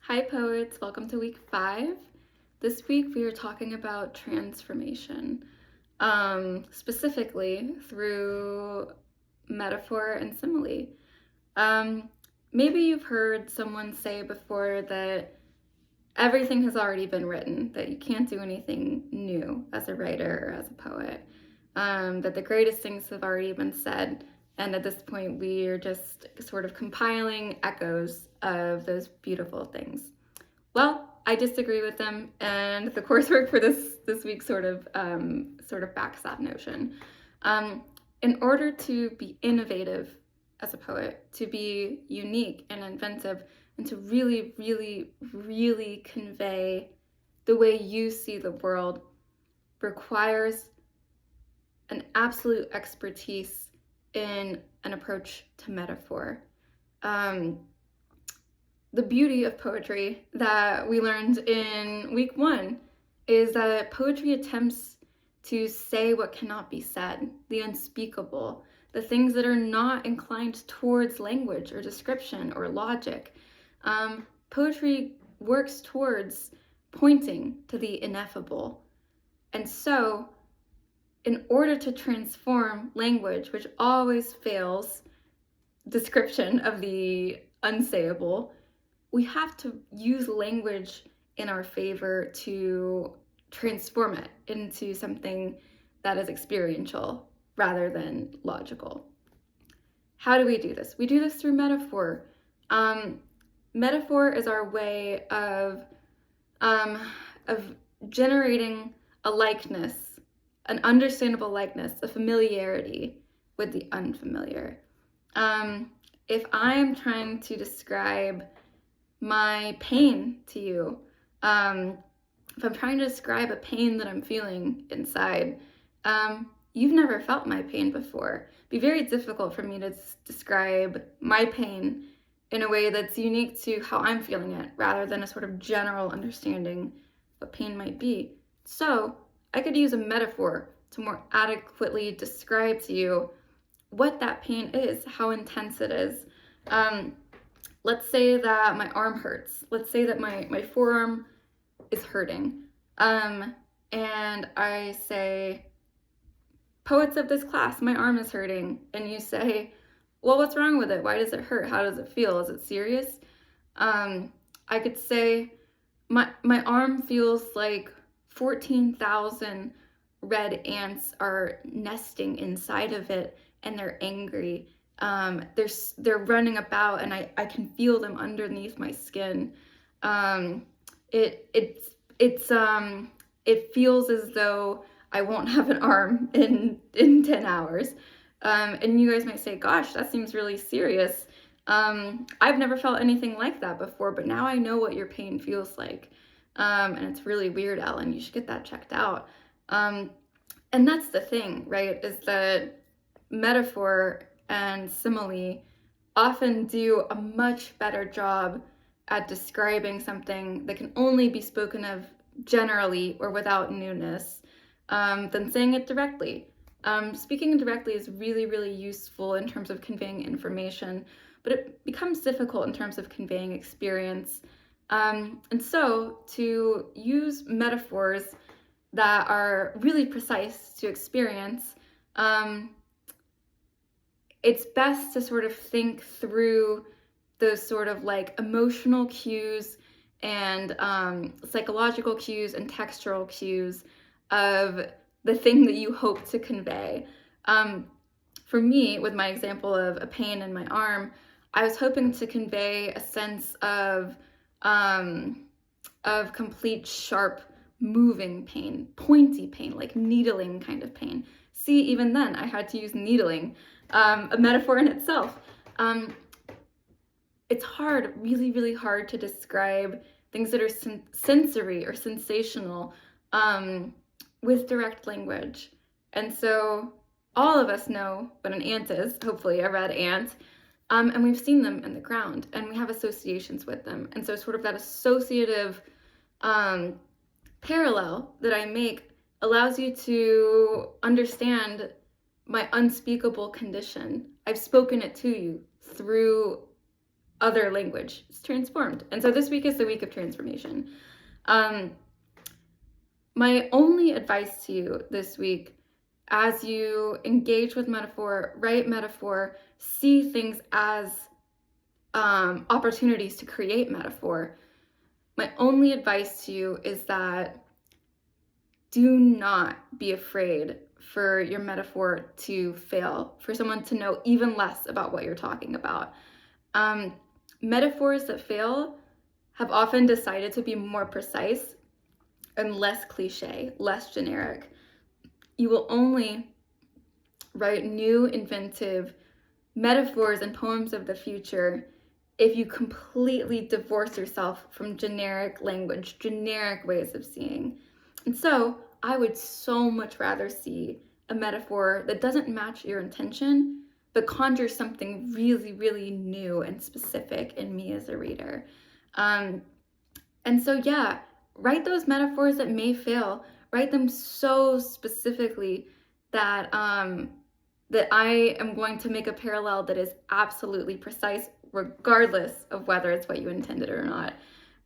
Hi poets, welcome to week 5. This week we are talking about transformation, specifically through metaphor and simile. Maybe you've heard someone say before that everything has already been written, that you can't do anything new as a writer or as a poet, that the greatest things have already been said, and at this point we are just sort of compiling echoes of those beautiful things. Well, I disagree with them, and the coursework for this week sort of backs that notion. In order to be innovative as a poet, to be unique and inventive, and to really, really, really convey the way you see the world, requires an absolute expertise in an approach to metaphor. The beauty of poetry that we learned in week 1 is that poetry attempts to say what cannot be said, the unspeakable, the things that are not inclined towards language or description or logic. Poetry works towards pointing to the ineffable. And so, in order to transform language, which always fails description of the unsayable, we have to use language in our favor to transform it into something that is experiential rather than logical. How do we do this? We do this through metaphor. Metaphor is our way of generating a likeness, an understandable likeness, a familiarity with the unfamiliar. If I'm trying to describe my pain to you, if I'm trying to describe a pain that I'm feeling inside, you've never felt my pain before. It'd be very difficult for me to describe my pain in a way that's unique to how I'm feeling it, rather than a sort of general understanding what pain might be. So I could use a metaphor to more adequately describe to you what that pain is, how intense it is. Let's say that my arm hurts. Let's say that my forearm is hurting. And I say, poets of this class, my arm is hurting. And you say, well, what's wrong with it? Why does it hurt? How does it feel? Is it serious? I could say, my arm feels like 14,000 red ants are nesting inside of it, and they're angry. They're running about, and I can feel them underneath my skin. It feels as though I won't have an arm in 10 hours. And you guys might say, gosh, that seems really serious. I've never felt anything like that before, but now I know what your pain feels like. And it's really weird, Ellen. You should get that checked out. And that's the thing, right? Is that metaphor and simile often do a much better job at describing something that can only be spoken of generally or without newness than saying it directly. Speaking directly is really, really useful in terms of conveying information, but it becomes difficult in terms of conveying experience. And so to use metaphors that are really precise to experience, it's best to sort of think through those sort of like emotional cues and psychological cues and textural cues of the thing that you hope to convey. For me, with my example of a pain in my arm, I was hoping to convey a sense of complete, sharp, moving pain, pointy pain, like needling kind of pain. See, even then, I had to use needling, a metaphor in itself. It's hard, really, really hard to describe things that are sensory or sensational with direct language. And so all of us know what an ant is, hopefully a red ant, and we've seen them in the ground, and we have associations with them. And so sort of that associative parallel that I make allows you to understand my unspeakable condition. I've spoken it to you through other language. It's transformed. And so this week is the week of transformation. My only advice to you this week, as you engage with metaphor, write metaphor, see things as opportunities to create metaphor, my only advice to you is that do not be afraid for your metaphor to fail, for someone to know even less about what you're talking about. Metaphors that fail have often decided to be more precise and less cliche, less generic. You will only write new, inventive metaphors and poems of the future if you completely divorce yourself from generic language, generic ways of seeing. And so I would so much rather see a metaphor that doesn't match your intention, but conjures something really, really new and specific in me as a reader. And so, yeah, write those metaphors that may fail. Write them so specifically that that I am going to make a parallel that is absolutely precise, regardless of whether it's what you intended or not.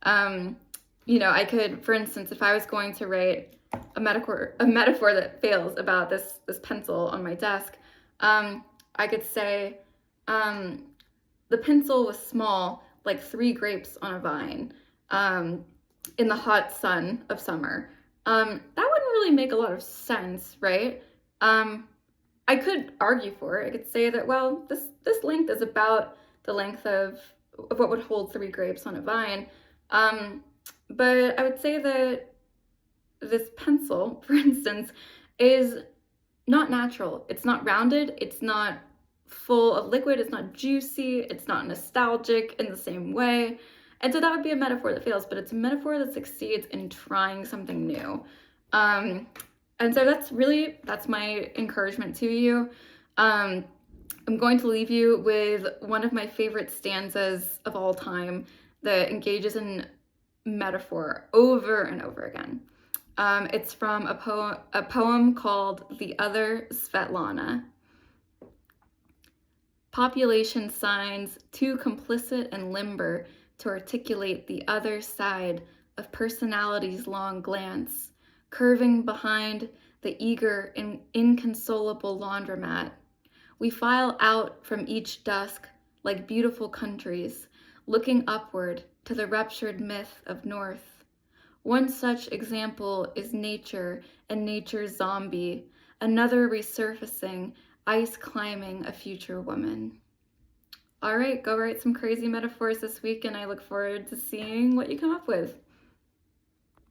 I could, for instance, if I was going to write a metaphor that fails about this pencil on my desk, I could say the pencil was small, like 3 grapes on a vine, in the hot sun of summer. That wouldn't really make a lot of sense, right? I could argue for it. I could say that, well, this length is about the length of what would hold 3 grapes on a vine. But I would say that this pencil, for instance, is not natural. It's not rounded. It's not full of liquid. It's not juicy. It's not nostalgic in the same way. And so that would be a metaphor that fails, but it's a metaphor that succeeds in trying something new. And so that's my encouragement to you. I'm going to leave you with one of my favorite stanzas of all time that engages in metaphor over and over again. It's from a poem called The Other Svetlana. Population signs too complicit and limber to articulate the other side of personality's long glance, curving behind the eager and inconsolable laundromat. We file out from each dusk like beautiful countries, looking upward to the ruptured myth of North. One such example is nature and nature's zombie, another resurfacing, ice climbing a future woman. All right, go write some crazy metaphors this week, and I look forward to seeing what you come up with.